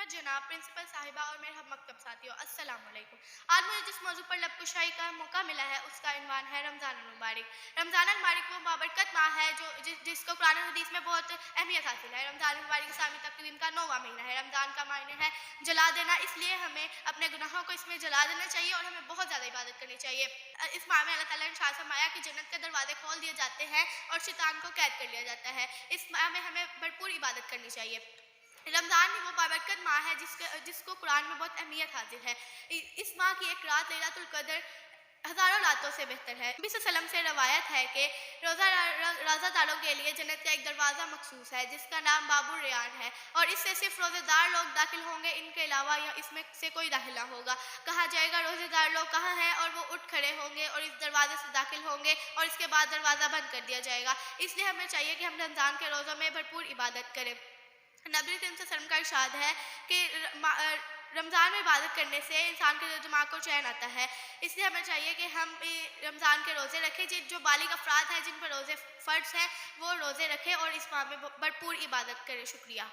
खिदमत जनाब प्रिंसिपल साहिबा और मेरे हम मकतब साथियों, अस्सलाम वालेकुम। आज मुझे जिस मौजू पर लबकुशाई का मौका मिला है उसका इन्वान है रमज़ान मुबारक। रमज़ान मुबारक वो बाबरकत माह है जिसको कुरान और हदीस में बहुत अहमियत हासिल है। रमज़ान मुबारक इस्लामी तक़वीम का 9वां महीना है। रमज़ान का मायने है जला देना, इसलिए हमें अपने गुनाहों को इसमें जला देना चाहिए और हमें बहुत ज़्यादा इबादत करनी चाहिए। इस माह में अल्लाह ताला ने इरशाद फरमाया कि जन्नत के दरवाजे खोल दिए जाते हैं और शैतान को कैद कर लिया जाता है। इस माह में हमें भरपूर इबादत करनी चाहिए। रमज़ान भी वो बाबरकत माह है जिसको कुरान में बहुत अहमियत हासिल है। इस माह की एक रात लैलतुल क़द्र हज़ारों रातों से बेहतर है। नबी सल्लल्लाहु अलैहि वसल्लम से रवायत है कि रोज़ादारों के लिए जन्नत का एक दरवाज़ा मखसूस है जिसका नाम बाबुर रेयान है और इससे सिर्फ रोज़ेदार लोग दाखिल होंगे, इनके अलावा या इसमें से कोई दाखिल ना होगा। कहा जाएगा रोज़ेदार लोग कहाँ हैं, और वो उठ खड़े होंगे और इस दरवाजे से दाखिल होंगे और इसके बाद दरवाज़ा बंद कर दिया जाएगा। इसलिए हमें चाहिए कि हम रमज़ान के रोज़ों में भरपूर इबादत करें। नबी करीम सल्लल्लाहु अलैहि वसल्लम का इरशाद है कि रमज़ान में इबादत करने से इंसान के दिमाग को चैन आता है। इसलिए हमें चाहिए कि हम रमज़ान के रोज़े रखें। जो बालिग अफराद हैं जिन पर रोज़े फ़र्ज़ हैं वो रोज़े रखें और इस माह में भरपूर इबादत करें। शुक्रिया।